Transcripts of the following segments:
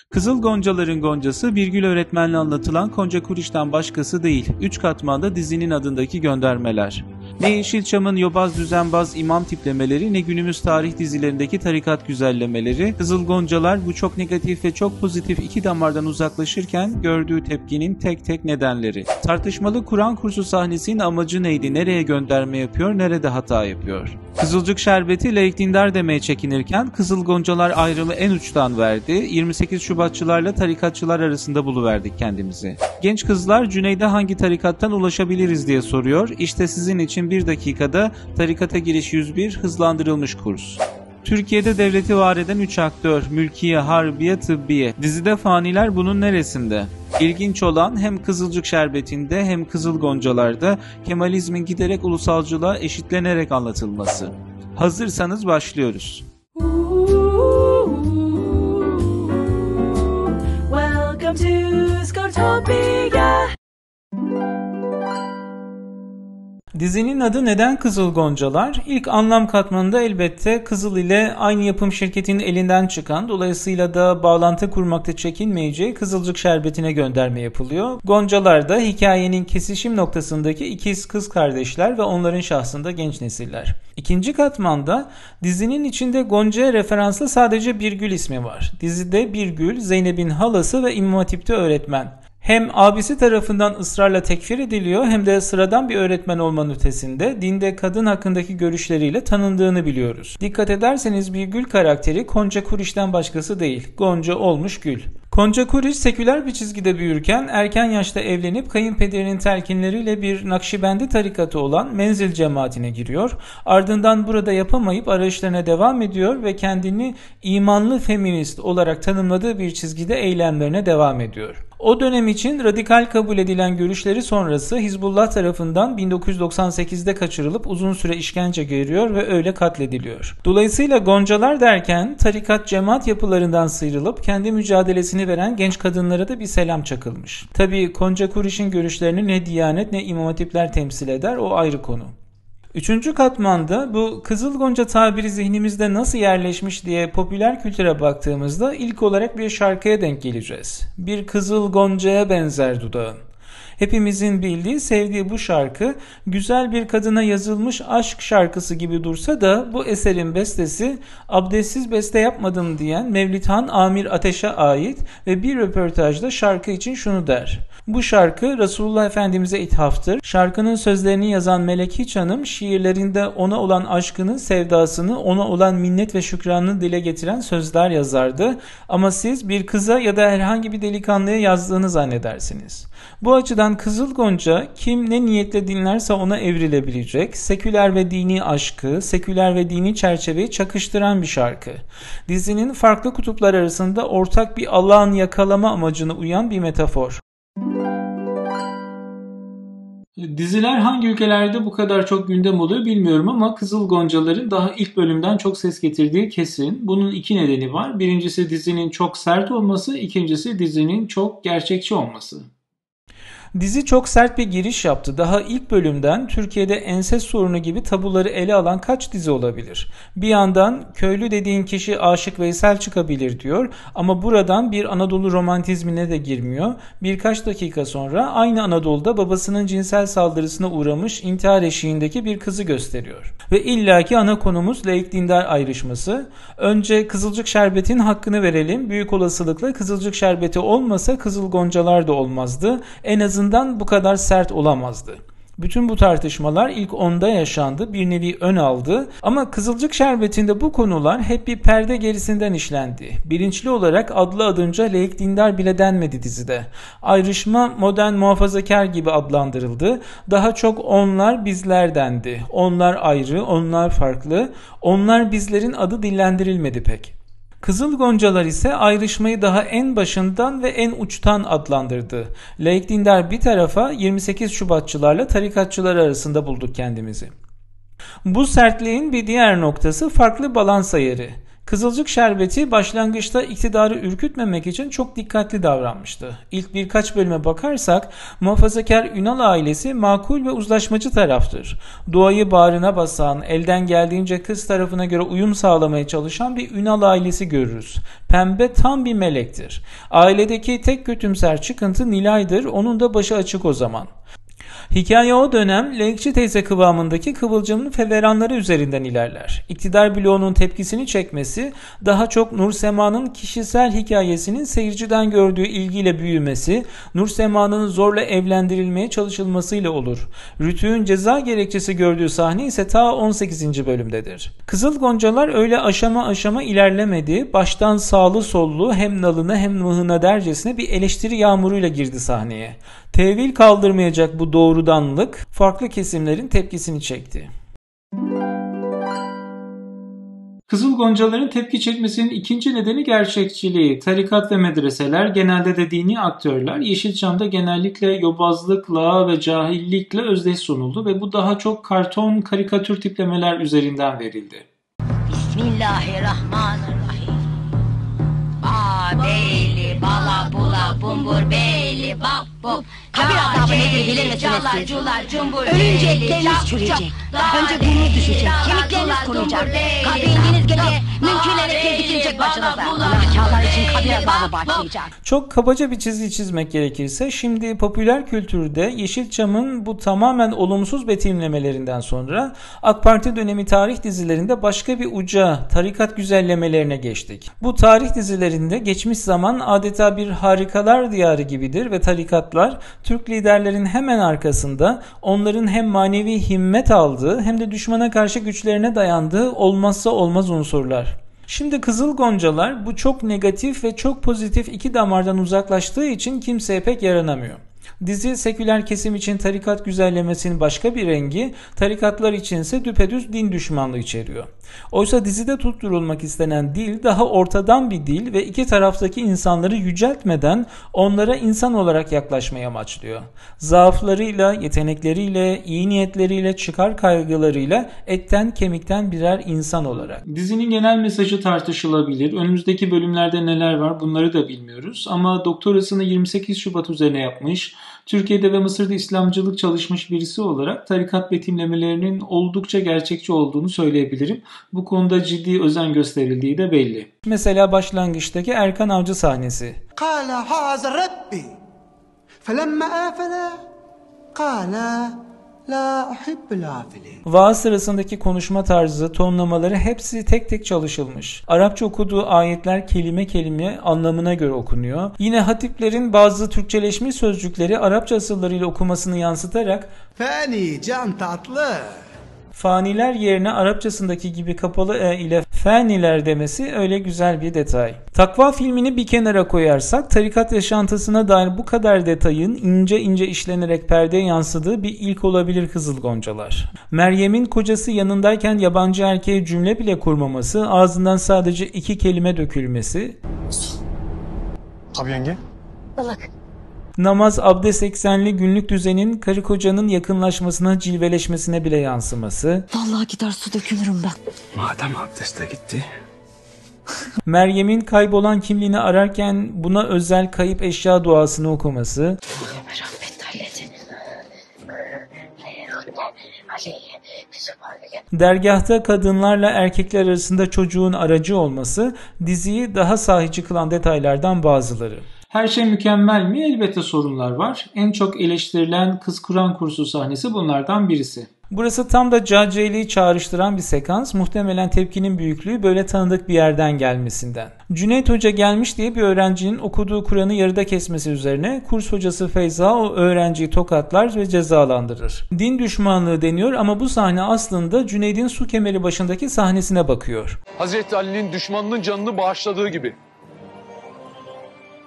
Kızıl Goncaların Goncası Birgül öğretmenle anlatılan Konca Kuriş'ten başkası değil. 3 katmanda dizinin adındaki göndermeler. Ne Yeşilçam'ın yobaz düzenbaz imam tiplemeleri ne günümüz tarih dizilerindeki tarikat güzellemeleri, Kızıl Goncalar bu çok negatif ve çok pozitif iki damardan uzaklaşırken gördüğü tepkinin tek tek nedenleri. Tartışmalı Kur'an kursu sahnesinin amacı neydi, nereye gönderme yapıyor, nerede hata yapıyor? Kızılcık Şerbeti laik dindar demeye çekinirken Kızıl Goncalar ayrımı en uçtan verdi. 28 Şubatçılarla tarikatçılar arasında buluverdik kendimizi. Genç kızlar Cüneyd'e hangi tarikattan ulaşabiliriz diye soruyor. İşte sizin için bir dakikada tarikata giriş 101 hızlandırılmış kurs. Türkiye'de devleti var eden 3 aktör, mülkiye, harbiye, tıbbiye. Dizide faniler bunun neresinde? İlginç olan hem Kızılcık Şerbeti'nde hem Kızıl Goncalar'da Kemalizmin giderek ulusalcılığa eşitlenerek anlatılması. Hazırsanız başlıyoruz. Welcome to Skotopia. Dizinin adı neden Kızıl Goncalar? İlk anlam katmanında elbette Kızıl ile aynı yapım şirketinin elinden çıkan, dolayısıyla da bağlantı kurmakta çekinmeyeceği Kızılcık Şerbeti'ne gönderme yapılıyor. Goncalar da hikayenin kesişim noktasındaki ikiz kız kardeşler ve onların şahsında genç nesiller. İkinci katmanda dizinin içinde Gonca'ya referanslı sadece Birgül ismi var. Dizide Birgül, Zeynep'in halası ve İmam Hatip'te öğretmen. Hem abisi tarafından ısrarla tekfir ediliyor hem de sıradan bir öğretmen olmanın ötesinde dinde kadın hakkındaki görüşleriyle tanındığını biliyoruz. Dikkat ederseniz Birgül karakteri Konca Kuriş'ten başkası değil. Gonca olmuş Gül. Konca Kuriş seküler bir çizgide büyürken erken yaşta evlenip kayınpederinin telkinleriyle bir Nakşibendi tarikatı olan Menzil cemaatine giriyor. Ardından burada yapamayıp arayışlarına devam ediyor ve kendini imanlı feminist olarak tanımladığı bir çizgide eylemlerine devam ediyor. O dönem için radikal kabul edilen görüşleri sonrası Hizbullah tarafından 1998'de kaçırılıp uzun süre işkence görüyor ve öyle katlediliyor. Dolayısıyla Goncalar derken tarikat cemaat yapılarından sıyrılıp kendi mücadelesini veren genç kadınlara da bir selam çakılmış. Tabii Konca Kuriş'in görüşlerini ne Diyanet ne İmam Hatipler temsil eder, o ayrı konu. Üçüncü katmanda bu Kızıl Gonca tabiri zihnimizde nasıl yerleşmiş diye popüler kültüre baktığımızda ilk olarak bir şarkıya denk geleceğiz. Bir Kızıl Gonca'ya benzer dudağın. Hepimizin bildiği, sevdiği bu şarkı güzel bir kadına yazılmış aşk şarkısı gibi dursa da bu eserin bestesi abdestsiz beste yapmadım diyen Mevlidhan Amir Ateş'e ait ve bir röportajda şarkı için şunu der. Bu şarkı Resulullah Efendimiz'e ithaftır. Şarkının sözlerini yazan Melek Hiç Hanım şiirlerinde ona olan aşkını, sevdasını, ona olan minnet ve şükranını dile getiren sözler yazardı. Ama siz bir kıza ya da herhangi bir delikanlıya yazdığını zannedersiniz. Bu açıdan Kızıl Gonca kim ne niyetle dinlerse ona evrilebilecek, seküler ve dini aşkı, seküler ve dini çerçeveyi çakıştıran bir şarkı. Dizinin farklı kutuplar arasında ortak bir Allah'ın yakalama amacına uyan bir metafor. Diziler hangi ülkelerde bu kadar çok gündem oluyor bilmiyorum ama Kızıl Goncaların daha ilk bölümden çok ses getirdiği kesin. Bunun iki nedeni var. Birincisi dizinin çok sert olması, ikincisi dizinin çok gerçekçi olması. Dizi çok sert bir giriş yaptı. Daha ilk bölümden Türkiye'de ensest sorunu gibi tabuları ele alan kaç dizi olabilir? Bir yandan köylü dediğin kişi Aşık Veysel çıkabilir diyor ama buradan bir Anadolu romantizmine de girmiyor. Birkaç dakika sonra aynı Anadolu'da babasının cinsel saldırısına uğramış intihar eşiğindeki bir kızı gösteriyor. Ve illaki ana konumuz laik dindar ayrışması. Önce Kızılcık Şerbeti'nin hakkını verelim. Büyük olasılıkla Kızılcık Şerbeti olmasa Kızıl Goncalar da olmazdı. En azından bu kadar sert olamazdı. Bütün bu tartışmalar ilk 10'da yaşandı, bir nevi ön aldı ama Kızılcık Şerbeti'nde bu konular hep bir perde gerisinden işlendi. Bilinçli olarak adlı adınca laik dindar bile denmedi dizide. Ayrışma modern muhafazakar gibi adlandırıldı. Daha çok onlar bizler dendi. Onlar ayrı, onlar farklı, onlar bizlerin adı dillendirilmedi pek. Kızıl Goncalar ise ayrışmayı daha en başından ve en uçtan adlandırdı. Laik dindar bir tarafa 28 Şubatçılarla tarikatçılar arasında bulduk kendimizi. Bu sertliğin bir diğer noktası farklı balans ayarı. Kızılcık Şerbeti başlangıçta iktidarı ürkütmemek için çok dikkatli davranmıştı. İlk birkaç bölüme bakarsak muhafazakar Ünal ailesi makul ve uzlaşmacı taraftır. Doğayı bağrına basan, elden geldiğince kız tarafına göre uyum sağlamaya çalışan bir Ünal ailesi görürüz. Pembe tam bir melektir. Ailedeki tek kötümser çıkıntı Nilay'dır, onun da başı açık o zaman. Hikaye o dönem Lenkçi teyze kıvamındaki Kıvılcım'ın feveranları üzerinden ilerler. İktidar bloğunun tepkisini çekmesi, daha çok Nursema'nın kişisel hikayesinin seyirciden gördüğü ilgiyle büyümesi, Nursema'nın zorla evlendirilmeye çalışılmasıyla olur. Rütü'nün ceza gerekçesi gördüğü sahne ise ta 18. bölümdedir. Kızıl Goncalar öyle aşama aşama ilerlemedi, baştan sağlı sollu hem nalına hem mıhına dercesine bir eleştiri yağmuruyla girdi sahneye. Tevil kaldırmayacak bu doğrudanlık farklı kesimlerin tepkisini çekti. Kızıl Goncaların tepki çekmesinin ikinci nedeni gerçekçiliği. Tarikat ve medreseler, genelde de dini aktörler Yeşilçam'da genellikle yobazlıkla ve cahillikle özdeş sunuldu ve bu daha çok karton, karikatür tiplemeler üzerinden verildi. Bismillahirrahmanirrahim. Beyli, bala, bula, bumbur, beyli, bap, bup. Kabir azabı nedir bilir misiniz siz? Ölünce etleriniz çürüyecek. Önce burnunuz düşecek, kemikleriniz kuruyacak. Kabre indiğiniz gece mümkünlere dikilecek başınıza. Günahkarlar için kabir azabı başlayacak. Çok kabaca bir çizgi çizmek gerekirse şimdi popüler kültürde Yeşilçam'ın bu tamamen olumsuz betimlemelerinden sonra AK Parti dönemi tarih dizilerinde başka bir uca, tarikat güzellemelerine geçtik. Bu tarih dizilerinde geçmiş zaman adeta bir harikalar diyarı gibidir ve tarikatlar Türk liderlerin hemen arkasında onların hem manevi himmet aldığı hem de düşmana karşı güçlerine dayandığı olmazsa olmaz unsurlar. Şimdi Kızıl Goncalar bu çok negatif ve çok pozitif iki damardan uzaklaştığı için kimseye pek yaranamıyor. Dizi seküler kesim için tarikat güzellemesinin başka bir rengi, tarikatlar içinse düpedüz din düşmanlığı içeriyor. Oysa dizide tutturulmak istenen dil daha ortadan bir dil ve iki taraftaki insanları yüceltmeden onlara insan olarak yaklaşmayı amaçlıyor. Zaaflarıyla, yetenekleriyle, iyi niyetleriyle, çıkar kaygılarıyla etten kemikten birer insan olarak. Dizinin genel mesajı tartışılabilir. Önümüzdeki bölümlerde neler var bunları da bilmiyoruz. Ama doktorasını 28 Şubat üzerine yapmış, Türkiye'de ve Mısır'da İslamcılık çalışmış birisi olarak tarikat betimlemelerinin oldukça gerçekçi olduğunu söyleyebilirim. Bu konuda ciddi özen gösterildiği de belli. Mesela başlangıçtaki Erkan Avcı sahnesi. Kâle hâze Rabbi felemme âfele kâle la uhibbul âfilin. Vaaz sırasındaki konuşma tarzı, tonlamaları hepsi tek tek çalışılmış. Arapça okuduğu ayetler kelime kelime anlamına göre okunuyor. Yine hatiplerin bazı Türkçeleşmiş sözcükleri Arapça asıllarıyla okumasını yansıtarak Fani can tatlı. faniler yerine Arapçasındaki gibi kapalı e ile faniler demesi öyle güzel bir detay. Takva filmini bir kenara koyarsak tarikat yaşantısına dair bu kadar detayın ince ince işlenerek perdeye yansıdığı bir ilk olabilir Kızıl Goncalar. Meryem'in kocası yanındayken yabancı erkeğe cümle bile kurmaması, ağzından sadece 2 kelime dökülmesi, Tabii yenge. Balık. namaz, abdest eksenli günlük düzenin karı kocanın yakınlaşmasına, cilveleşmesine bile yansıması, Vallahi gider su dökülürüm ben. Madem abdeste gitti. Meryem'in kaybolan kimliğini ararken buna özel kayıp eşya duasını okuması, Rahmet halledin. dergahta kadınlarla erkekler arasında çocuğun aracı olması diziyi daha sahici kılan detaylardan bazıları. Her şey mükemmel mi? Elbette sorunlar var. En çok eleştirilen kız Kur'an kursu sahnesi bunlardan birisi. Burası tam da Caceli'yi çağrıştıran bir sekans. Muhtemelen tepkinin büyüklüğü böyle tanıdık bir yerden gelmesinden. Cüneyt Hoca gelmiş diye bir öğrencinin okuduğu Kur'an'ı yarıda kesmesi üzerine kurs hocası Feyza o öğrenciyi tokatlar ve cezalandırır. Din düşmanlığı deniyor ama bu sahne aslında Cüneyd'in su kemeri başındaki sahnesine bakıyor. Hazreti Ali'nin düşmanının canını bağışladığı gibi.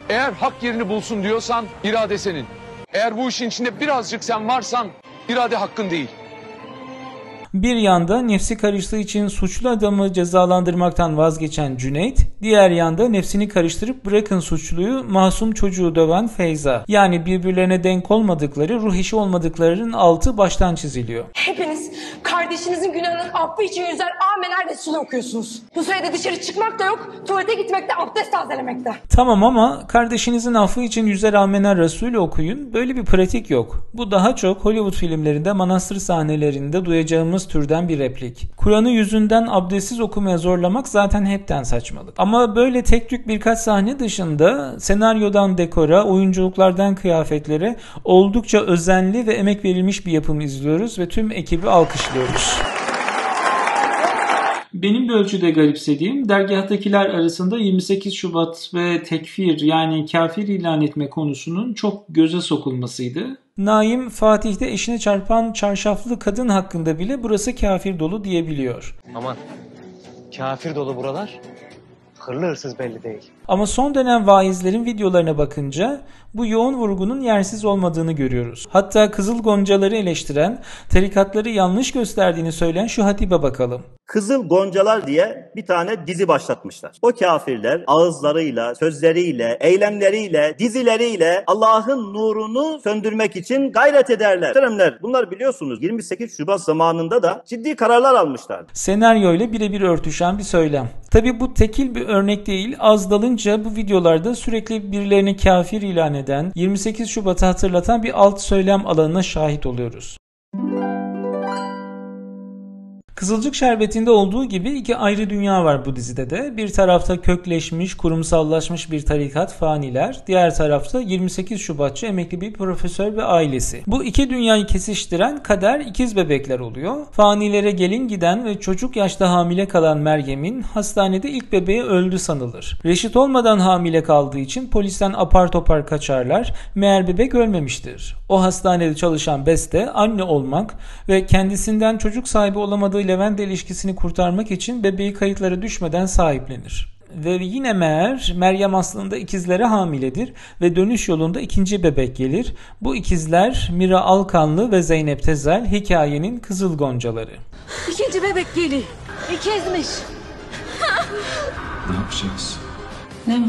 Eğer hak yerini bulsun diyorsan irade senin. Eğer bu işin içinde birazcık sen varsan irade hakkın değil. Bir yanda nefsi karıştığı için suçlu adamı cezalandırmaktan vazgeçen Cüneyt, Diğer yanda nefsini karıştırıp bırakın suçluyu masum çocuğu döven Feyza. Yani birbirlerine denk olmadıkları, ruh eşi olmadıklarının altı baştan çiziliyor. Hepiniz kardeşinizin günahının affı için yüzer amener Resulü okuyorsunuz. Bu sürede dışarı çıkmak da yok, tuvalete gitmek de abdest tazelemekte. Tamam ama kardeşinizin affı için yüzer amener Resulü okuyun. Böyle bir pratik yok. Bu daha çok Hollywood filmlerinde, manastır sahnelerinde duyacağımız türden bir replik. Kur'an'ı yüzünden abdestsiz okumaya zorlamak zaten hepten saçmalık. Ama böyle tek tük birkaç sahne dışında senaryodan dekora, oyunculuklardan kıyafetlere oldukça özenli ve emek verilmiş bir yapım izliyoruz ve tüm ekibi alkışlıyoruz. Benim bir ölçüde garipsediğim dergahtakiler arasında 28 Şubat ve tekfir yani kafir ilan etme konusunun çok göze sokulmasıydı. Naim Fatih'te eşine çarpan çarşaflı kadın hakkında bile burası kafir dolu diyebiliyor. Aman, kafir dolu buralar. Hırlı hırsız belli değil. Ama son dönem vaizlerin videolarına bakınca bu yoğun vurgunun yersiz olmadığını görüyoruz. Hatta Kızıl Goncaları eleştiren, tarikatları yanlış gösterdiğini söyleyen şu hatibe bakalım. Kızıl Goncalar diye bir tane dizi başlatmışlar. O kafirler ağızlarıyla, sözleriyle, eylemleriyle, dizileriyle Allah'ın nurunu söndürmek için gayret ederler. Muhteremler, bunlar biliyorsunuz 28 Şubat zamanında da ciddi kararlar almışlar. Senaryoyla birebir örtüşen bir söylem. Tabi bu tekil bir örnek değil, az dalınca bu videolarda sürekli birilerini kafir ilan eden, 28 Şubat'ı hatırlatan bir alt söylem alanına şahit oluyoruz. Kızılcık Şerbeti'nde olduğu gibi iki ayrı dünya var bu dizide de. Bir tarafta kökleşmiş, kurumsallaşmış bir tarikat faniler, diğer tarafta 28 Şubatçı emekli bir profesör ve ailesi. Bu iki dünyayı kesiştiren kader ikiz bebekler oluyor. Fanilere gelin giden ve çocuk yaşta hamile kalan Meryem'in hastanede ilk bebeği öldü sanılır. Reşit olmadan hamile kaldığı için polisten apar topar kaçarlar. Meğer bebek ölmemiştir. O hastanede çalışan Beste anne olmak ve kendisinden çocuk sahibi olamadığı Levent ilişkisini kurtarmak için bebeği kayıtlara düşmeden sahiplenir. Ve yine Meryem aslında ikizlere hamiledir ve dönüş yolunda ikinci bebek gelir. Bu ikizler Mira Alkanlı ve Zeynep Tezel, hikayenin Kızıl Goncaları. İkinci bebek geliyor. İkizmiş. Ne yapacağız? Ne var?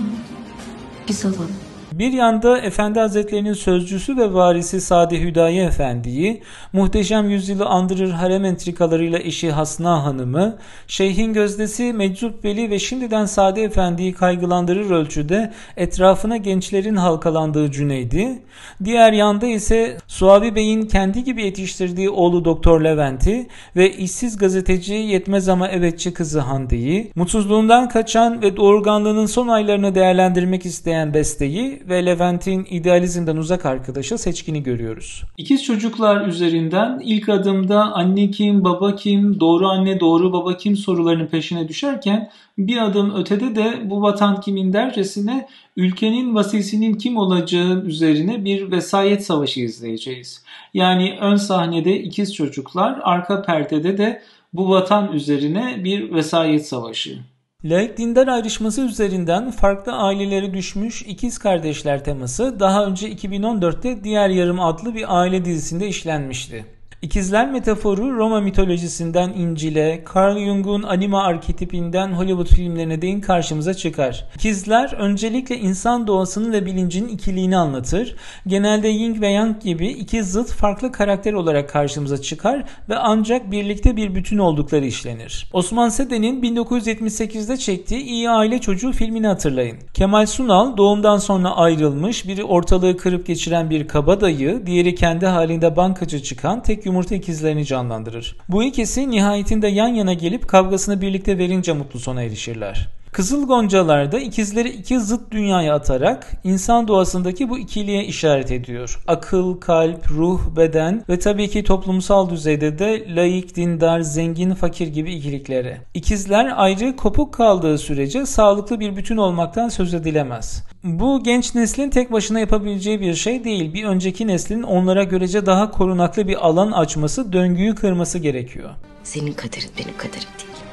Biz alalım. Bir yanda Efendi Hazretleri'nin sözcüsü ve varisi Sade Hüdayi Efendi'yi, Muhteşem Yüzyıl'ı andırır harem entrikalarıyla eşi Hasna Hanım'ı, Şeyh'in gözdesi Meczup Veli ve şimdiden Sade Efendi'yi kaygılandırır ölçüde etrafına gençlerin halkalandığı Cüneyd'i, diğer yanda ise Suavi Bey'in kendi gibi yetiştirdiği oğlu Doktor Levent'i ve işsiz gazeteci yetmez ama evetçi kızı Hande'yi, mutsuzluğundan kaçan ve doğurganlığının son aylarını değerlendirmek isteyen Beste'yi ve Levent'in idealizmden uzak arkadaşı Seçkin'i görüyoruz. İkiz çocuklar üzerinden ilk adımda anne kim, baba kim, doğru anne, doğru baba kim sorularının peşine düşerken bir adım ötede de bu vatan kimin dercesine ülkenin vasisinin kim olacağı üzerine bir vesayet savaşı izleyeceğiz. Yani ön sahnede ikiz çocuklar, arka perdede de bu vatan üzerine bir vesayet savaşı. Laik dindar ayrışması üzerinden farklı ailelere düşmüş ikiz kardeşler teması daha önce 2014'te Diğer Yarım adlı bir aile dizisinde işlenmişti. İkizler metaforu Roma mitolojisinden İncil'e, Carl Jung'un anima arketipinden Hollywood filmlerine değin karşımıza çıkar. İkizler öncelikle insan doğasının ve bilincinin ikiliğini anlatır. Genelde Yin ve Yang gibi iki zıt farklı karakter olarak karşımıza çıkar ve ancak birlikte bir bütün oldukları işlenir. Osman Seden'in 1978'de çektiği İyi Aile Çocuğu filmini hatırlayın. Kemal Sunal doğumdan sonra ayrılmış, biri ortalığı kırıp geçiren bir kabadayı, diğeri kendi halinde bankacı çıkan tek yumurta ikizlerini canlandırır. Bu ikisi nihayetinde yan yana gelip kavgasını birlikte verince mutlu sona erişirler. Kızıl Goncalar'da ikizleri iki zıt dünyaya atarak insan doğasındaki bu ikiliğe işaret ediyor. Akıl, kalp, ruh, beden ve tabii ki toplumsal düzeyde de laik, dindar, zengin, fakir gibi ikiliklere. İkizler ayrı kopuk kaldığı sürece sağlıklı bir bütün olmaktan söz edilemez. Bu genç neslin tek başına yapabileceği bir şey değil. Bir önceki neslin onlara görece daha korunaklı bir alan açması, döngüyü kırması gerekiyor. Senin kaderin benim kaderim değil.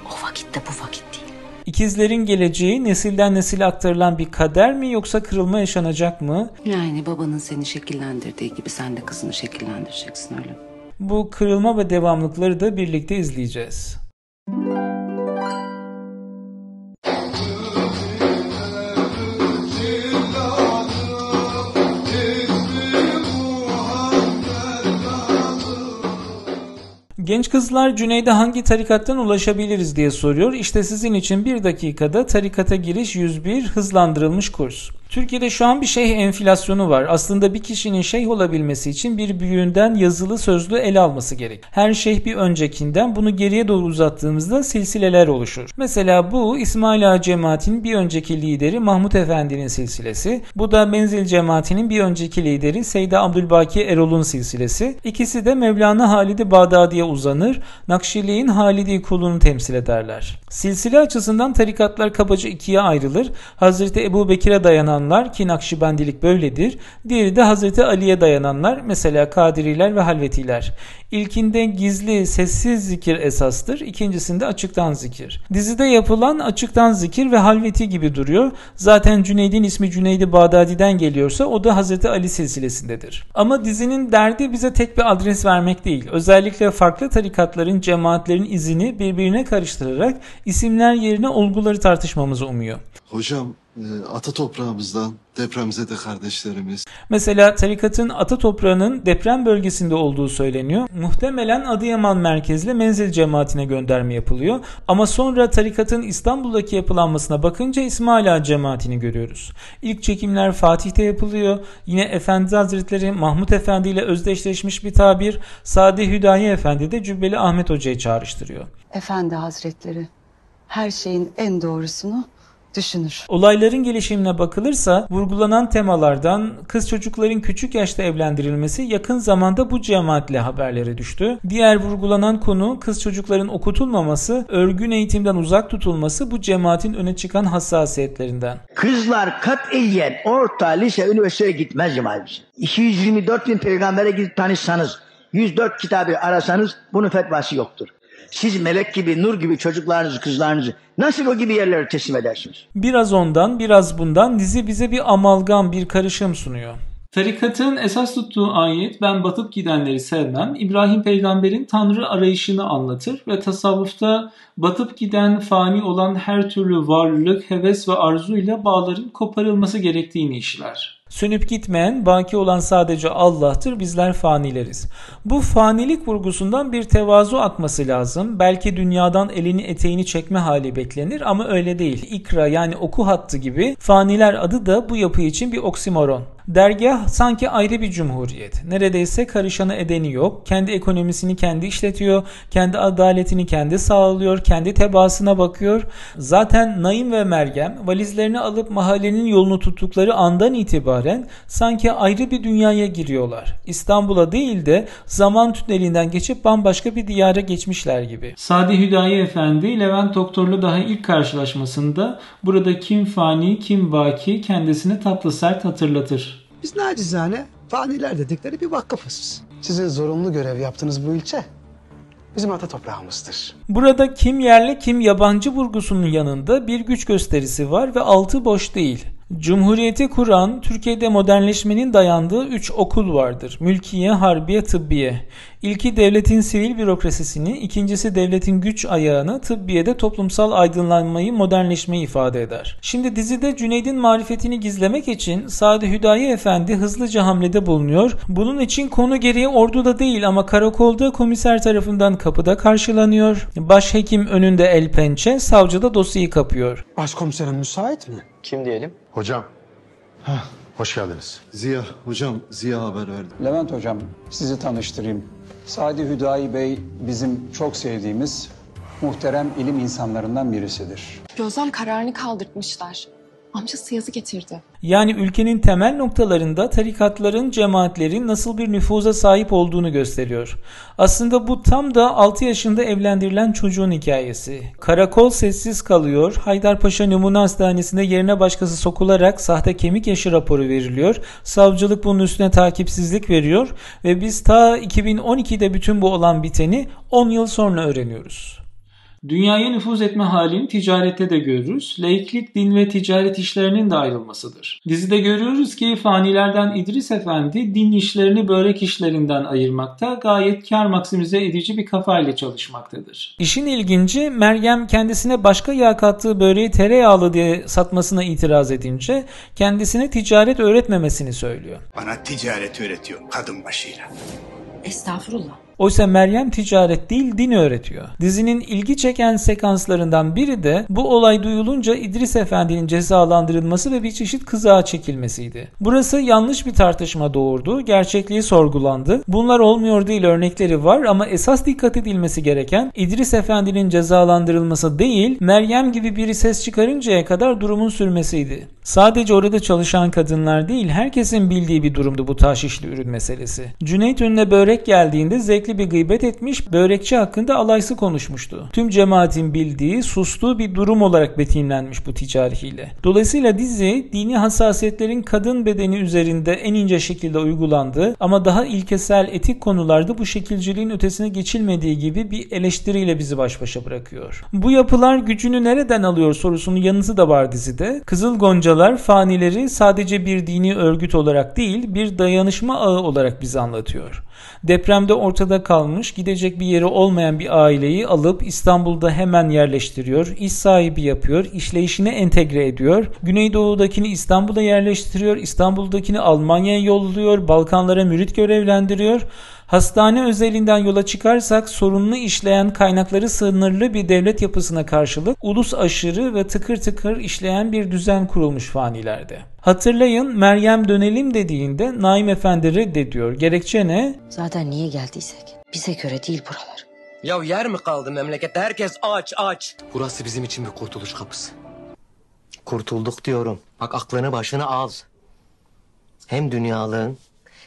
O vakitte bu vakit değil. İkizlerin geleceği nesilden nesile aktarılan bir kader mi yoksa kırılma yaşanacak mı? Yani babanın seni şekillendirdiği gibi sen de kızını şekillendireceksin, öyle mi? Bu kırılma ve devamlıkları da birlikte izleyeceğiz. Genç kızlar Cüneyd'e hangi tarikattan ulaşabiliriz diye soruyor. İşte sizin için 1 dakikada tarikata giriş 101 hızlandırılmış kurs. Türkiye'de şu an bir şeyh enflasyonu var. Aslında bir kişinin şeyh olabilmesi için bir büyüğünden yazılı sözlü ele alması gerek. Her şeyh bir öncekinden, bunu geriye doğru uzattığımızda silsileler oluşur. Mesela bu İsmail Ağa cemaatinin bir önceki lideri Mahmud Efendi'nin silsilesi. Bu da Menzil cemaatinin bir önceki lideri Seyda Abdülbaki Erol'un silsilesi. İkisi de Mevlana Halid-i Bağdadi'ye uzanır. Nakşiliğin Halid-i kulunu temsil ederler. Silsile açısından tarikatlar kabaca ikiye ayrılır. Hazreti Ebu Bekir'e dayananlar ki Nakşibendilik böyledir. Diğeri de Hazreti Ali'ye dayananlar, mesela Kadiriler ve Halvetiler. İlkinde gizli, sessiz zikir esastır. İkincisinde açıktan zikir. Dizide yapılan açıktan zikir ve halveti gibi duruyor. Zaten Cüneyd'in ismi Cüneyd-i Bağdadi'den geliyorsa o da Hazreti Ali silsilesindedir. Ama dizinin derdi bize tek bir adres vermek değil. Özellikle farklı tarikatların, cemaatlerin izini birbirine karıştırarak isimler yerine olguları tartışmamızı umuyor. Hocam, ata toprağımızdan depremzede kardeşlerimiz. Mesela tarikatın ata toprağının deprem bölgesinde olduğu söyleniyor. Muhtemelen Adıyaman merkezli Menzil cemaatine gönderme yapılıyor. Ama sonra tarikatın İstanbul'daki yapılanmasına bakınca İsmail Ağa cemaatini görüyoruz. İlk çekimler Fatih'te yapılıyor. Yine Efendi Hazretleri Mahmud Efendi ile özdeşleşmiş bir tabir. Sade Hüdayi Efendi de Cübbeli Ahmet Hoca'yı çağrıştırıyor. Efendi Hazretleri her şeyin en doğrusunu düşünür. Olayların gelişimine bakılırsa vurgulanan temalardan kız çocukların küçük yaşta evlendirilmesi yakın zamanda bu cemaatle haberlere düştü. Diğer vurgulanan konu kız çocukların okutulmaması, örgün eğitimden uzak tutulması bu cemaatin öne çıkan hassasiyetlerinden. Kızlar katiyen orta, lise, üniversiteye gitmez cemaatimiz. 224 bin peygambere gidip tanışsanız, 104 kitabı arasanız bunun fetvası yoktur. Siz melek gibi, nur gibi çocuklarınızı, kızlarınızı nasıl o gibi yerlere teslim edersiniz? Biraz ondan, biraz bundan dizi bize bir amalgam, bir karışım sunuyor. Tarikatın esas tuttuğu ayet "Ben batıp gidenleri sevmem" İbrahim peygamberin Tanrı arayışını anlatır ve tasavvufta batıp giden, fani olan her türlü varlık, heves ve arzuyla bağların koparılması gerektiğini işler. Sönüp gitmeyen, baki olan sadece Allah'tır, bizler fanileriz. Bu fanilik vurgusundan bir tevazu akması lazım. Belki dünyadan elini eteğini çekme hali beklenir ama öyle değil. İkra yani oku hattı gibi faniler adı da bu yapı için bir oksimoron. Dergah sanki ayrı bir cumhuriyet. Neredeyse karışanı edeni yok. Kendi ekonomisini kendi işletiyor. Kendi adaletini kendi sağlıyor. Kendi tebaasına bakıyor. Zaten Naim ve Meryem valizlerini alıp mahallenin yolunu tuttukları andan itibaren sanki ayrı bir dünyaya giriyorlar. İstanbul'a değil de zaman tünelinden geçip bambaşka bir diyara geçmişler gibi. Sadi Hüdayi Efendi Levent Doktor'la daha ilk karşılaşmasında burada kim fani kim vaki kendisini tatlı sert hatırlatır. Biz nacizane faniler dedikleri bir vakıfız. Sizin zorunlu görev yaptığınız bu ilçe bizim ata toprağımızdır. Burada kim yerli kim yabancı vurgusunun yanında bir güç gösterisi var ve altı boş değil. Cumhuriyeti kuran, Türkiye'de modernleşmenin dayandığı 3 okul vardır. Mülkiye, Harbiye, Tıbbiye. İlki devletin sivil bürokrasisini, ikincisi devletin güç ayağını, tıbbiyede toplumsal aydınlanmayı, modernleşmeyi ifade eder. Şimdi dizide Cüneyd'in marifetini gizlemek için Sadi Hüdayi Efendi hızlıca hamlede bulunuyor. Bunun için konu gereği orduda değil ama karakolda komiser tarafından kapıda karşılanıyor. Başhekim önünde el pençe, savcı da dosyayı kapıyor. Başkomiserim müsait mi? Kim diyelim? Hocam, hoş geldiniz. Ziya, hocam Ziya haber verdi. Levent hocam, sizi tanıştırayım. Sadi Hüdayi Bey bizim çok sevdiğimiz muhterem ilim insanlarından birisidir. Gözlem kararını kaldırtmışlar. Amcası yazı getirdi. Yani ülkenin temel noktalarında tarikatların, cemaatlerin nasıl bir nüfuza sahip olduğunu gösteriyor. Aslında bu tam da 6 yaşında evlendirilen çocuğun hikayesi. Karakol sessiz kalıyor. Haydarpaşa Numune Hastanesi'nde yerine başkası sokularak sahte kemik yaşı raporu veriliyor. Savcılık bunun üstüne takipsizlik veriyor ve biz ta 2012'de bütün bu olan biteni 10 yıl sonra öğreniyoruz. Dünyaya nüfuz etme halini ticarette de görürüz. Laiklik, din ve ticaret işlerinin de ayrılmasıdır. Dizide görüyoruz ki fanilerden İdris Efendi din işlerini börek işlerinden ayırmakta, gayet kar maksimize edici bir kafayla çalışmaktadır. İşin ilginci Meryem kendisine başka yağ kattığı böreği tereyağlı diye satmasına itiraz edince kendisine ticaret öğretmemesini söylüyor. Bana ticaret öğretiyor kadın başıyla. Estağfurullah. Oysa Meryem ticaret değil din öğretiyor. Dizinin ilgi çeken sekanslarından biri de bu olay duyulunca İdris Efendi'nin cezalandırılması ve bir çeşit kızığa çekilmesiydi. Burası yanlış bir tartışma doğurdu, gerçekliği sorgulandı. Bunlar olmuyor değil, örnekleri var ama esas dikkat edilmesi gereken İdris Efendi'nin cezalandırılması değil, Meryem gibi biri ses çıkarıncaya kadar durumun sürmesiydi. Sadece orada çalışan kadınlar değil, herkesin bildiği bir durumdu bu taşişli ürün meselesi. Cüneyt önüne börek geldiğinde zevkli bir gıybet etmiş, börekçi hakkında alaysı konuşmuştu. Tüm cemaatin bildiği, sustuğu bir durum olarak betimlenmiş bu ticari hile. Dolayısıyla dizi, dini hassasiyetlerin kadın bedeni üzerinde en ince şekilde uygulandığı ama daha ilkesel etik konularda bu şekilciliğin ötesine geçilmediği gibi bir eleştiriyle bizi baş başa bırakıyor. Bu yapılar gücünü nereden alıyor sorusunun yanıtı da var dizide. Kızıl Goncalar fanileri sadece bir dini örgüt olarak değil, bir dayanışma ağı olarak bize anlatıyor. Depremde ortada kalmış, gidecek bir yeri olmayan bir aileyi alıp İstanbul'da hemen yerleştiriyor, iş sahibi yapıyor, işleyişine entegre ediyor. Güneydoğu'dakini İstanbul'a yerleştiriyor, İstanbul'dakini Almanya'ya yolluyor, Balkanlara mürit görevlendiriyor. Hastane özelinden yola çıkarsak sorunlu işleyen, kaynakları sınırlı bir devlet yapısına karşılık ulus aşırı ve tıkır tıkır işleyen bir düzen kurulmuş fanilerde. Hatırlayın, Meryem dönelim dediğinde Naim Efendi reddediyor. Gerekçe ne? Zaten niye geldiysek bize göre değil buralar. Ya yer mi kaldı memlekette? Herkes aç. Burası bizim için bir kurtuluş kapısı. Kurtulduk diyorum. Bak aklını başına al. Hem dünyalığın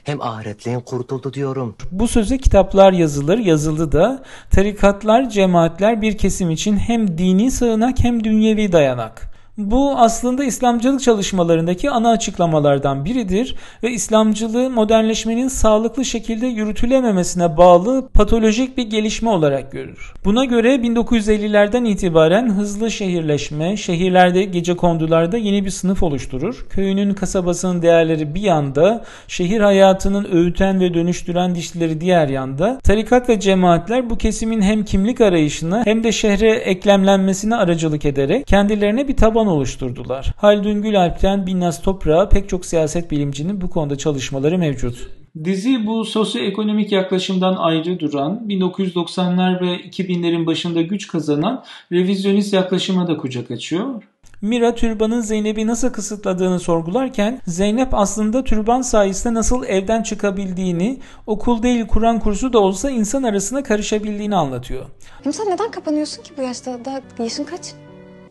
hem ahiretliğin kurtuldu diyorum. Bu söze kitaplar yazılır, yazıldı da. Tarikatlar, cemaatler bir kesim için hem dini sığınak hem dünyevi dayanak. Bu aslında İslamcılık çalışmalarındaki ana açıklamalardan biridir ve İslamcılığı modernleşmenin sağlıklı şekilde yürütülememesine bağlı patolojik bir gelişme olarak görür. Buna göre 1950'lerden itibaren hızlı şehirleşme, şehirlerde, gecekondularda yeni bir sınıf oluşturur. Köyünün, kasabasının değerleri bir yanda, şehir hayatının öğüten ve dönüştüren dişlileri diğer yanda, tarikat ve cemaatler bu kesimin hem kimlik arayışına hem de şehre eklemlenmesine aracılık ederek kendilerine bir taban oluşturdular. Haldun Gülalp'ten Binnaz Toprak'a pek çok siyaset bilimcinin bu konuda çalışmaları mevcut. Dizi bu sosyoekonomik yaklaşımdan ayrı duran, 1990'lar ve 2000'lerin başında güç kazanan revizyonist yaklaşıma da kucak açıyor. Mira türbanın Zeynep'i nasıl kısıtladığını sorgularken Zeynep aslında türban sayesinde nasıl evden çıkabildiğini, okul değil Kur'an kursu da olsa insan arasına karışabildiğini anlatıyor. Hem sen neden kapanıyorsun ki bu yaşta? Daha yaşın kaç?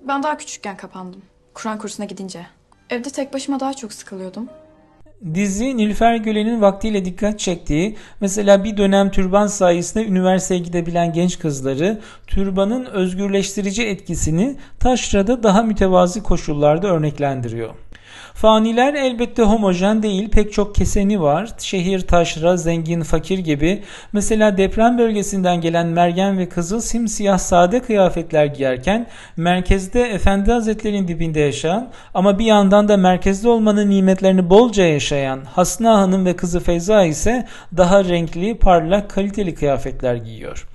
Ben daha küçükken kapandım. Kur'an kursuna gidince. Evde tek başıma daha çok sıkılıyordum. Dizi Nilüfer Gülen'in vaktiyle dikkat çektiği, mesela bir dönem türban sayesinde üniversiteye gidebilen genç kızları, türbanın özgürleştirici etkisini taşrada daha mütevazi koşullarda örneklendiriyor. Faniler elbette homojen değil, pek çok keseni var. Şehir, taşra, zengin, fakir gibi. Mesela deprem bölgesinden gelen Meryem ve kızı simsiyah sade kıyafetler giyerken merkezde Efendi Hazretleri'nin dibinde yaşayan ama bir yandan da merkezde olmanın nimetlerini bolca yaşayan Hasna Hanım ve kızı Feyza ise daha renkli, parlak, kaliteli kıyafetler giyiyor.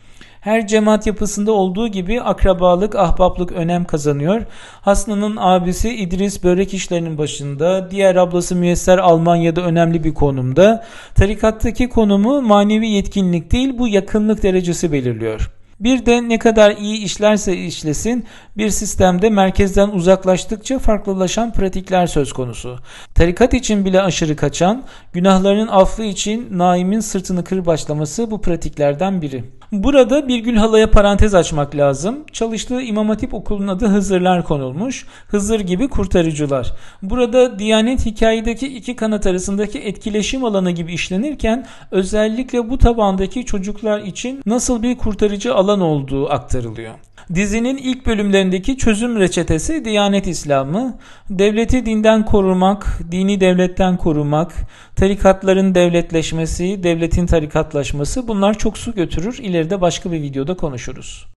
Her cemaat yapısında olduğu gibi akrabalık, ahbaplık önem kazanıyor. Hasna'nın abisi İdris börek işlerinin başında, diğer ablası Müyesser Almanya'da önemli bir konumda. Tarikattaki konumu manevi yetkinlik değil, bu yakınlık derecesi belirliyor. Bir de ne kadar iyi işlerse işlesin bir sistemde merkezden uzaklaştıkça farklılaşan pratikler söz konusu. Tarikat için bile aşırı kaçan, günahlarının affı için Naim'in sırtını kırbaçlaması bu pratiklerden biri. Burada Birgül Hala'ya parantez açmak lazım. Çalıştığı İmam Hatip Okulu'nun adı Hızırlar konulmuş. Hızır gibi kurtarıcılar. Burada Diyanet hikayedeki iki kanat arasındaki etkileşim alanı gibi işlenirken özellikle bu tabandaki çocuklar için nasıl bir kurtarıcı alan olduğu aktarılıyor. Dizinin ilk bölümlerindeki çözüm reçetesi Diyanet İslamı, devleti dinden korumak, dini devletten korumak, tarikatların devletleşmesi, devletin tarikatlaşması, bunlar çok su götürür. İleride başka bir videoda konuşuruz.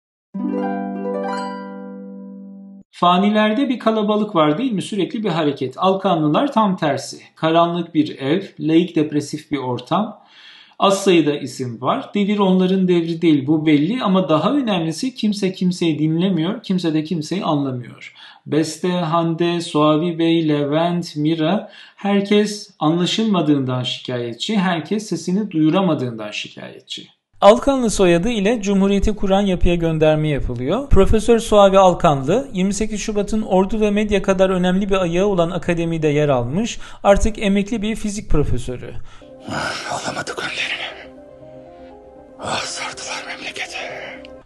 Fanilerde bir kalabalık var değil mi? Sürekli bir hareket. Alkanlılar tam tersi. Karanlık bir ev, laik depresif bir ortam. Az sayıda isim var. Devir onların devri değil, bu belli, ama daha önemlisi kimse kimseyi dinlemiyor, kimse de kimseyi anlamıyor. Beste, Hande, Suavi Bey, Levent, Mira, herkes anlaşılmadığından şikayetçi, herkes sesini duyuramadığından şikayetçi. Alkanlı soyadı ile Cumhuriyeti kuran yapıya gönderme yapılıyor. Profesör Suavi Alkanlı 28 Şubat'ın ordu ve medya kadar önemli bir ayağı olan akademide yer almış, artık emekli bir fizik profesörü. Alamadık önlerini. Sardılar memleketi.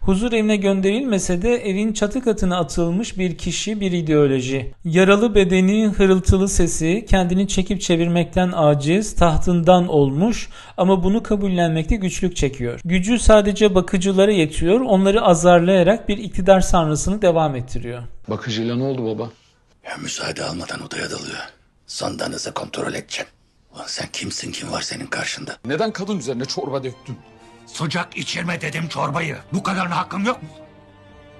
Huzur evine gönderilmese de evin çatı katına atılmış bir kişi, bir ideoloji. Yaralı bedeni, hırıltılı sesi, kendini çekip çevirmekten aciz, tahtından olmuş ama bunu kabullenmekte güçlük çekiyor. Gücü sadece bakıcılara yetiyor, onları azarlayarak bir iktidar sanrısını devam ettiriyor. Bakıcıyla ne oldu baba? Ya müsaade almadan odaya dalıyor. Sondanızı kontrol edeceğim. Ulan sen kimsin, kim var senin karşında? Neden kadın üzerine çorba döktün? Sıcak içirme dedim çorbayı. Bu kadarına hakkım yok mu?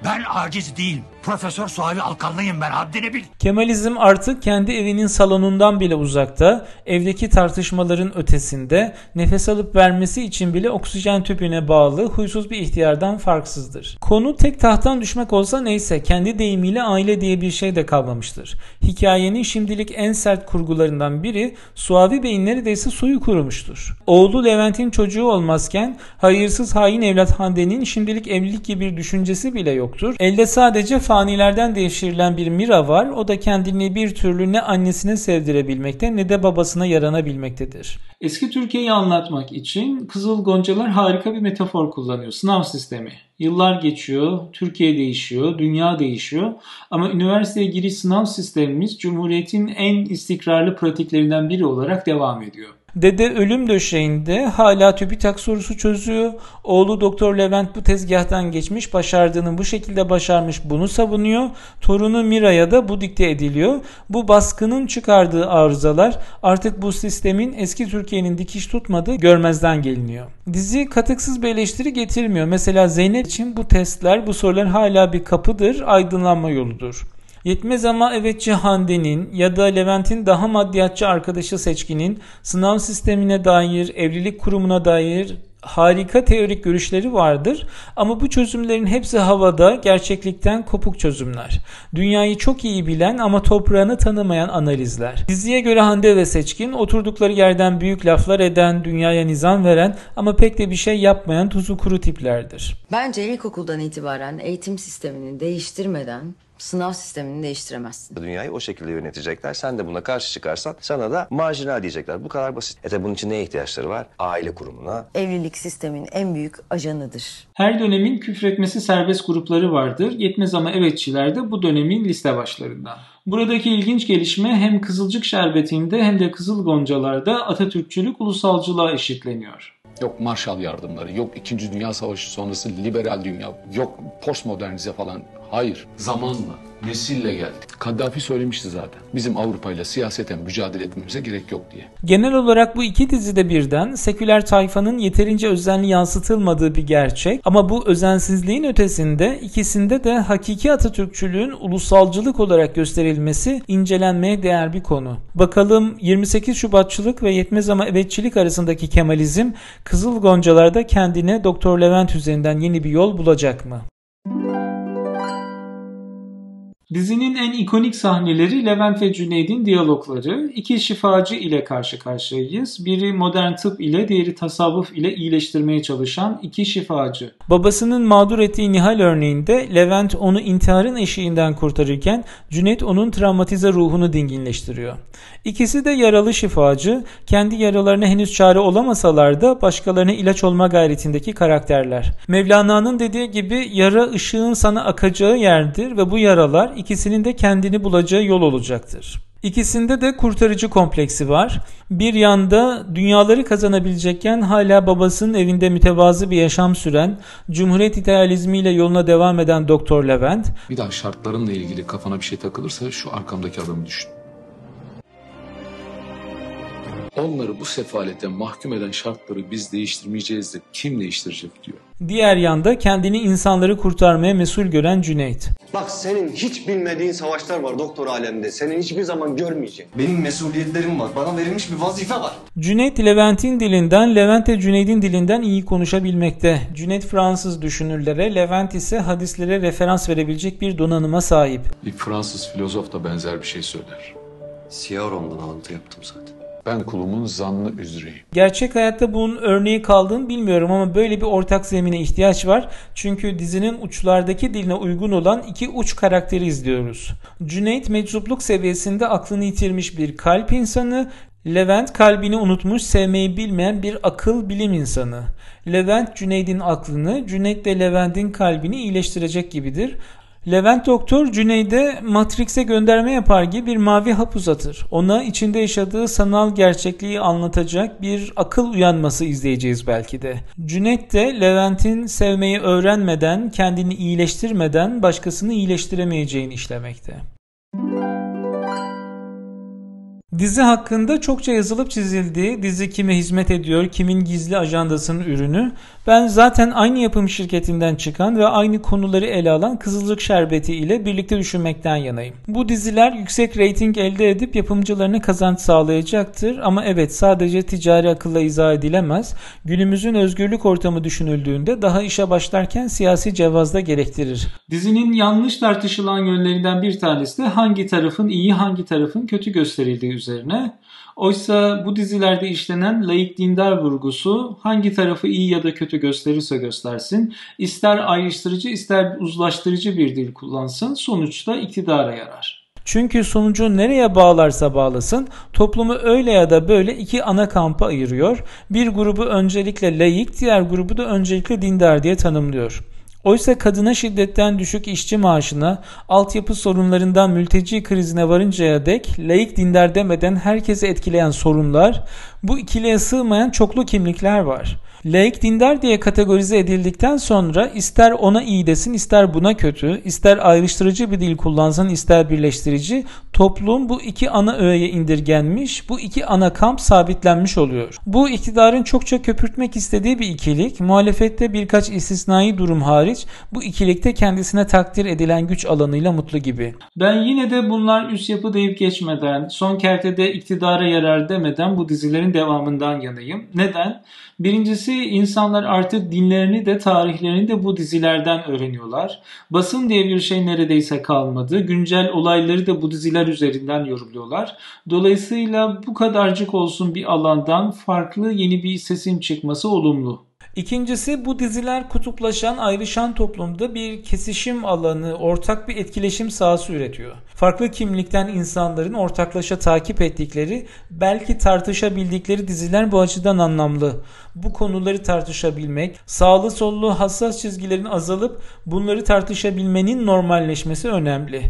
Ben aciz değilim. Profesör Suavi Alkanlıyım ben, haddini bil. Kemalizm artık kendi evinin salonundan bile uzakta, evdeki tartışmaların ötesinde, nefes alıp vermesi için bile oksijen tüpüne bağlı huysuz bir ihtiyardan farksızdır. Konu tek tahttan düşmek olsa neyse, kendi deyimiyle aile diye bir şey de kalmamıştır. Hikayenin şimdilik en sert kurgularından biri Suavi Bey'in neredeyse soyu kurumuştur. Oğlu Levent'in çocuğu olmazken hayırsız hain evlat Hande'nin şimdilik evlilik gibi bir düşüncesi bile yoktur. Elde sadece fanilerden devşirilen bir Mira var. O da kendini bir türlü ne annesine sevdirebilmekte ne de babasına yaranabilmektedir. Eski Türkiye'yi anlatmak için Kızıl Goncalar harika bir metafor kullanıyor. Sınav sistemi. Yıllar geçiyor, Türkiye değişiyor, dünya değişiyor ama üniversiteye giriş sınav sistemimiz Cumhuriyet'in en istikrarlı pratiklerinden biri olarak devam ediyor. Dede ölüm döşeğinde hala TÜBİTAK sorusu çözüyor. Oğlu Doktor Levent bu tezgahtan geçmiş, başardığını bu şekilde başarmış, bunu savunuyor. Torunu Mira'ya da bu dikte ediliyor. Bu baskının çıkardığı arızalar artık bu sistemin eski Türkiye'nin dikiş tutmadığı görmezden geliniyor. Dizi katıksız bir eleştiri getirmiyor. Mesela Zeynep için bu testler, bu sorular hala bir kapıdır, aydınlanma yoludur. Yetmez ama evetçi Hande'nin ya da Levent'in daha maddiyatçı arkadaşı Seçkin'in sınav sistemine dair, evlilik kurumuna dair harika teorik görüşleri vardır ama bu çözümlerin hepsi havada, gerçeklikten kopuk çözümler. Dünyayı çok iyi bilen ama toprağını tanımayan analizler. Diziye göre Hande ve Seçkin oturdukları yerden büyük laflar eden, dünyaya nizam veren ama pek de bir şey yapmayan tuzu kuru tiplerdir. Bence ilkokuldan itibaren eğitim sistemini değiştirmeden sınav sistemini değiştiremezsin. Dünyayı o şekilde yönetecekler. Sen de buna karşı çıkarsan sana da marjinal diyecekler. Bu kadar basit. Tabi bunun için neye ihtiyaçları var? Aile kurumuna. Evlilik sistemin en büyük ajanıdır. Her dönemin küfretmesi serbest grupları vardır. Yetmez ama evetçiler de bu dönemin liste başlarından. Buradaki ilginç gelişme hem Kızılcık Şerbeti'nde hem de Kızıl Goncalar'da Atatürkçülük ulusalcılığa eşitleniyor. Yok Marshall yardımları, yok 2. Dünya Savaşı sonrası liberal dünya, yok postmodernize falan. Hayır, zamanla, nesille geldi. Kaddafi söylemişti zaten. Bizim Avrupa'yla siyaseten mücadele etmemize gerek yok diye. Genel olarak bu iki dizide birden seküler tayfanın yeterince özenli yansıtılmadığı bir gerçek ama bu özensizliğin ötesinde ikisinde de hakiki Atatürkçülüğün ulusalcılık olarak gösterilmesi incelenmeye değer bir konu. Bakalım 28 Şubatçılık ve yetmez ama evetçilik arasındaki Kemalizm Kızıl Goncalar'da kendine Doktor Levent üzerinden yeni bir yol bulacak mı? Dizinin en ikonik sahneleri Levent ve Cüneyd'in diyalogları. İki şifacı ile karşı karşıyayız. Biri modern tıp ile, diğeri tasavvuf ile iyileştirmeye çalışan iki şifacı. Babasının mağdur ettiği Nihal örneğinde Levent onu intiharın eşiğinden kurtarırken Cüneyt onun travmatize ruhunu dinginleştiriyor. İkisi de yaralı şifacı, kendi yaralarına henüz çare olamasalar da başkalarına ilaç olma gayretindeki karakterler. Mevlana'nın dediği gibi yara ışığın sana akacağı yerdir ve bu yaralar ikisinin de kendini bulacağı yol olacaktır. İkisinde de kurtarıcı kompleksi var. Bir yanda dünyaları kazanabilecekken hala babasının evinde mütevazı bir yaşam süren, Cumhuriyet idealizmiyle yoluna devam eden Doktor Levent. Bir daha şartlarınla ilgili kafana bir şey takılırsa şu arkamdaki adamı düşün. Onları bu sefalete mahkum eden şartları biz değiştirmeyeceğiz de kim değiştirecek diyor. Diğer yanda kendini insanları kurtarmaya mesul gören Cüneyt. Bak senin hiç bilmediğin savaşlar var doktor alemde. Senin hiçbir zaman görmeyeceksin. Benim mesuliyetlerim var. Bana verilmiş bir vazife var. Cüneyt Levent'in dilinden, Levent de Cüneyd'in dilinden iyi konuşabilmekte. Cüneyt Fransız düşünürlere, Levent ise hadislere referans verebilecek bir donanıma sahip. Bir Fransız filozof da benzer bir şey söyler. Siyaron'dan alıntı yaptım zaten. Ben kulumun zannı üzereyim. Gerçek hayatta bunun örneği kaldığını bilmiyorum ama böyle bir ortak zemine ihtiyaç var. Çünkü dizinin uçlardaki diline uygun olan iki uç karakteri izliyoruz. Cüneyt meczupluk seviyesinde aklını yitirmiş bir kalp insanı, Levent kalbini unutmuş, sevmeyi bilmeyen bir akıl bilim insanı. Levent Cüneyt'in aklını, Cüneyt de Levent'in kalbini iyileştirecek gibidir. Levent doktor Cüneyd'e Matrix'e gönderme yapar gibi bir mavi hap uzatır. Ona içinde yaşadığı sanal gerçekliği anlatacak bir akıl uyanması izleyeceğiz belki de. Cüneyt de Levent'in sevmeyi öğrenmeden, kendini iyileştirmeden başkasını iyileştiremeyeceğini işlemekte. Dizi hakkında çokça yazılıp çizildi. Dizi kime hizmet ediyor, kimin gizli ajandasının ürünü. Ben zaten aynı yapım şirketinden çıkan ve aynı konuları ele alan Kızılcık Şerbeti ile birlikte düşünmekten yanayım. Bu diziler yüksek reyting elde edip yapımcılarına kazanç sağlayacaktır. Ama evet, sadece ticari akılla izah edilemez. Günümüzün özgürlük ortamı düşünüldüğünde daha işe başlarken siyasi cevaz da gerektirir. Dizinin yanlış tartışılan yönlerinden bir tanesi de hangi tarafın iyi, hangi tarafın kötü gösterildiği üzerine. Oysa bu dizilerde işlenen laik dindar vurgusu hangi tarafı iyi ya da kötü gösterirse göstersin, ister ayrıştırıcı ister uzlaştırıcı bir dil kullansın, sonuçta iktidara yarar. Çünkü sonucu nereye bağlarsa bağlasın toplumu öyle ya da böyle iki ana kampa ayırıyor. Bir grubu öncelikle laik, diğer grubu da öncelikle dindar diye tanımlıyor. Oysa kadına şiddetten düşük işçi maaşına, altyapı sorunlarından mülteci krizine varıncaya dek laik dindar demeden herkesi etkileyen sorunlar, bu ikiliye sığmayan çoklu kimlikler var. Laik dindar diye kategorize edildikten sonra ister ona iyi desin, ister buna kötü, ister ayrıştırıcı bir dil kullansın, ister birleştirici, toplum bu iki ana öğeye indirgenmiş, bu iki ana kamp sabitlenmiş oluyor. Bu iktidarın çokça köpürtmek istediği bir ikilik, muhalefette birkaç istisnai durum hariç bu ikilikte kendisine takdir edilen güç alanıyla mutlu gibi. Ben yine de bunlar üst yapı deyip geçmeden, son kertede iktidara yarar demeden bu dizilerin devamından yanayım. Neden? Birincisi, insanlar artık dinlerini de tarihlerini de bu dizilerden öğreniyorlar. Basın diye bir şey neredeyse kalmadı. Güncel olayları da bu diziler üzerinden yorumluyorlar. Dolayısıyla bu kadarcık olsun bir alandan farklı yeni bir sesin çıkması olumlu. İkincisi, bu diziler kutuplaşan, ayrışan toplumda bir kesişim alanı, ortak bir etkileşim sahası üretiyor. Farklı kimlikten insanların ortaklaşa takip ettikleri, belki tartışabildikleri diziler bu açıdan anlamlı. Bu konuları tartışabilmek, sağlı sollu hassas çizgilerin azalıp bunları tartışabilmenin normalleşmesi önemli.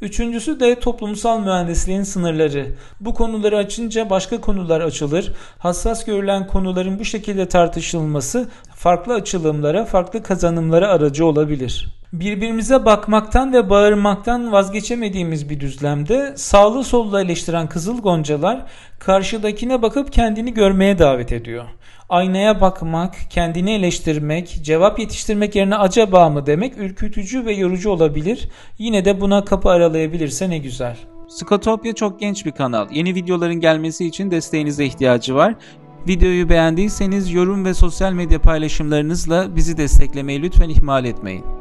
Üçüncüsü de toplumsal mühendisliğin sınırları. Bu konuları açınca başka konular açılır. Hassas görülen konuların bu şekilde tartışılması farklı açılımlara, farklı kazanımlara aracı olabilir. Birbirimize bakmaktan ve bağırmaktan vazgeçemediğimiz bir düzlemde sağlı sollu eleştiren Kızıl Goncalar karşıdakine bakıp kendini görmeye davet ediyor. Aynaya bakmak, kendini eleştirmek, cevap yetiştirmek yerine acaba mı demek ürkütücü ve yorucu olabilir. Yine de buna kapı aralayabilirse ne güzel. Skotopya çok genç bir kanal. Yeni videoların gelmesi için desteğinize ihtiyacı var. Videoyu beğendiyseniz yorum ve sosyal medya paylaşımlarınızla bizi desteklemeyi lütfen ihmal etmeyin.